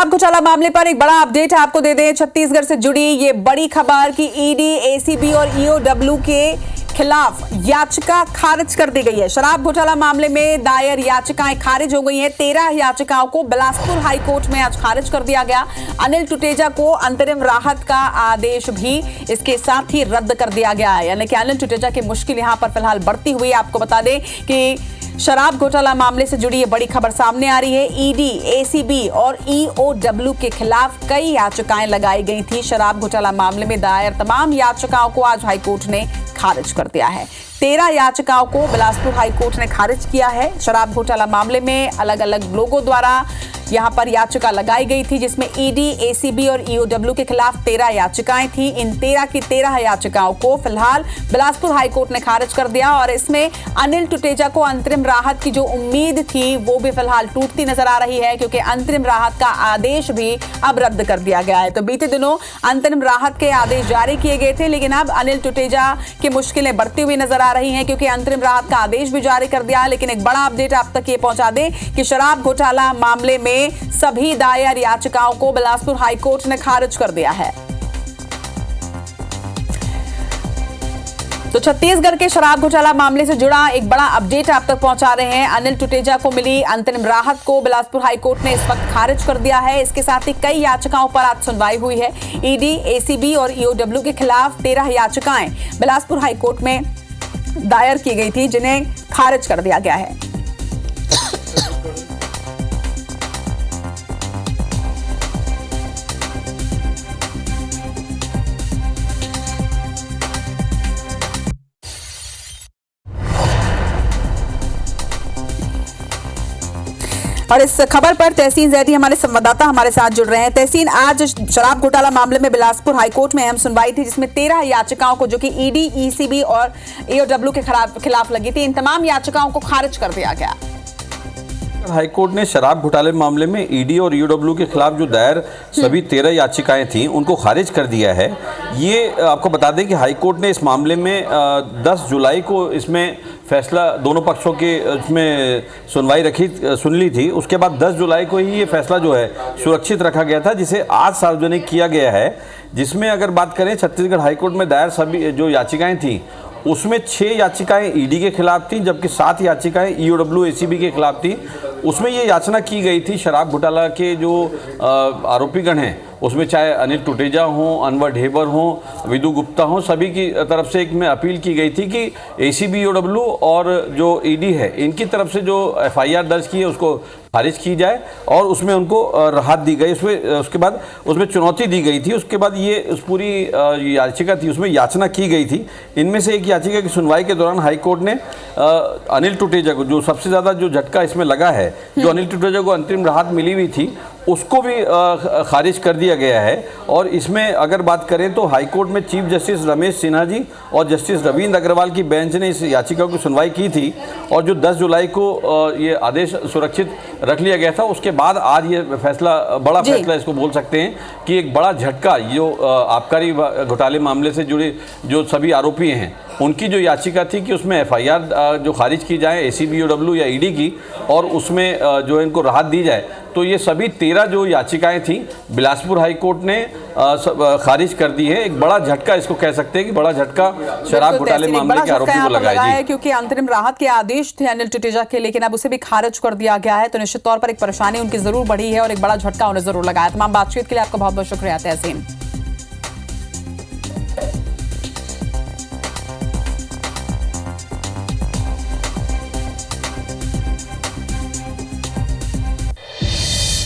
शराब घोटाला मामले पर एक बड़ा अपडेट आपको दे दें। छत्तीसगढ़ से जुड़ी ये बड़ी खबर कि ईडी, एसीबी और ईओडब्ल्यू के खिलाफ याचिका खारिज कर दी गई है। शराब घोटाला मामले में दायर याचिकाएं खारिज हो गई हैं। 13 याचिकाओं को बिलासपुर हाई कोर्ट में आज खारिज कर दिया गया। अनिल टुटेजा को अंतरिम राहत का आदेश भी इसके साथ ही रद्द कर दिया गया है। यानी कि अनिल टुटेजा की मुश्किल यहां पर फिलहाल बढ़ती हुई है। आपको बता दें कि शराब घोटाला मामले से जुड़ी ये बड़ी खबर सामने आ रही है। ईडी, एसीबी और ईओडब्ल्यू के खिलाफ कई याचिकाएं लगाई गई थी। शराब घोटाला मामले में दायर तमाम याचिकाओं को आज हाईकोर्ट ने खारिज कर दिया है। 13 याचिकाओं को बिलासपुर हाईकोर्ट ने खारिज किया है। शराब घोटाला मामले में अलग अलग लोगों द्वारा यहां पर याचिका लगाई गई थी, जिसमें ईडी, एसीबी और ईओडब्ल्यू के खिलाफ 13 याचिकाएं थी। इन 13 की 13 याचिकाओं को फिलहाल बिलासपुर हाईकोर्ट ने खारिज कर दिया और इसमें अनिल टुटेजा को अंतरिम राहत की जो उम्मीद थी वो भी फिलहाल टूटती नजर आ रही है, क्योंकि अंतरिम राहत का आदेश भी अब रद्द कर दिया गया है। तो बीते दिनों अंतरिम राहत के आदेश जारी किए गए थे, लेकिन अब अनिल टुटेजा की मुश्किलें बढ़ती हुई नजर आ रही हैं, क्योंकि अंतरिम राहत का आदेश भी जारी कर दिया। लेकिन एक बड़ा अपडेट आप तक ये पहुंचा दें कि शराब घोटाला मामले में सभी दायर याचिकाओं को बिलासपुर हाईकोर्ट ने खारिज कर दिया है। तो छत्तीसगढ़ के शराब घोटाला मामले से जुड़ा एक बड़ा अपडेट आप तक पहुंचा रहे हैं। अनिल टुटेजा को मिली अंतरिम राहत को बिलासपुर हाईकोर्ट ने इस वक्त खारिज कर दिया है। इसके साथ ही कई याचिकाओं पर आज सुनवाई हुई है। ईडी, एसीबी और ईओडब्ल्यू के खिलाफ 13 याचिकाएं बिलासपुर हाईकोर्ट में दायर की गई थी, जिन्हें खारिज कर दिया गया है। और इस खबर पर तहसीन जैदी हमारे संवाददाता हमारे साथ जुड़ रहे हैं। तहसीन, आज शराब घोटाला मामले में बिलासपुर हाईकोर्ट में अहम सुनवाई थी, जिसमें 13 याचिकाओं को, जो कि ईडी, ईसीबी और ईओडब्ल्यू के खिलाफ लगी थी, इन तमाम याचिकाओं को खारिज कर दिया गया। हाईकोर्ट ने शराब घोटाले मामले में ईडी और ईओडब्ल्यू के खिलाफ जो दायर सभी 13 याचिकाएं थी उनको खारिज कर दिया है। ये आपको बता दें कि हाईकोर्ट ने इस मामले में 10 जुलाई को इसमें फैसला, दोनों पक्षों के इसमें सुनवाई सुन ली थी। उसके बाद 10 जुलाई को ही ये फैसला जो है सुरक्षित रखा गया था, जिसे आज सार्वजनिक किया गया है। जिसमें अगर बात करें छत्तीसगढ़ हाईकोर्ट में दायर सभी जो याचिकाएं थी उसमें 6 याचिकाएं ईडी के खिलाफ थी, जबकि 7 याचिकाएं ईओडब्ल्यू, एसीबी के खिलाफ थी। उसमें ये याचना की गई थी शराब घोटाला के जो आरोपीगण हैं, उसमें चाहे अनिल टुटेजा हों, अनवर ढेबर हों, विदु गुप्ता हों, सभी की तरफ से एक में अपील की गई थी कि एसीबी, ईओडब्ल्यू और जो ईडी है, इनकी तरफ से जो एफआईआर दर्ज की है उसको खारिज की जाए और उसमें उनको राहत दी गई। उसके बाद उसमें चुनौती दी गई थी। उसके बाद ये उस पूरी याचिका थी, उसमें याचना की गई थी। इनमें से एक याचिका की सुनवाई के दौरान हाईकोर्ट ने अनिल टुटेजा को, जो सबसे ज़्यादा जो झटका इसमें लगा है, जो अनिल टुटेजा को अंतरिम राहत मिली हुई थी, उसको भी खारिज कर दिया गया है। और इसमें अगर बात करें तो हाईकोर्ट में चीफ जस्टिस रमेश सिन्हा जी और जस्टिस रविंद्र अग्रवाल की बेंच ने इस याचिका की सुनवाई की थी और जो 10 जुलाई को ये आदेश सुरक्षित रख लिया गया था, उसके बाद आज ये फैसला, बड़ा फैसला इसको बोल सकते हैं कि एक बड़ा झटका, जो आबकारी घोटाले मामले से जुड़े जो सभी आरोपी हैं उनकी जो याचिका थी कि उसमें एफआईआर जो खारिज की जाए एसीबी, ईओडब्ल्यू या ईडी की, और उसमें जो इनको राहत दी जाए, तो ये सभी 13 जो याचिकाएं थी बिलासपुर हाईकोर्ट ने खारिज कर दी है। एक बड़ा झटका इसको कह सकते हैं कि बड़ा झटका शराब घोटाले मामले के आरोपियों को लगा है, क्योंकि अंतरिम राहत के आदेश थे अनिल टुटेजा के, लेकिन अब उसे भी खारिज कर दिया गया है। तो निश्चित तौर पर एक परेशानी उनकी जरूर बढ़ी है और एक बड़ा झटका उन्हें जरूर लगा है। तमाम बातचीत के लिए आपका बहुत बहुत शुक्रिया तहसीन।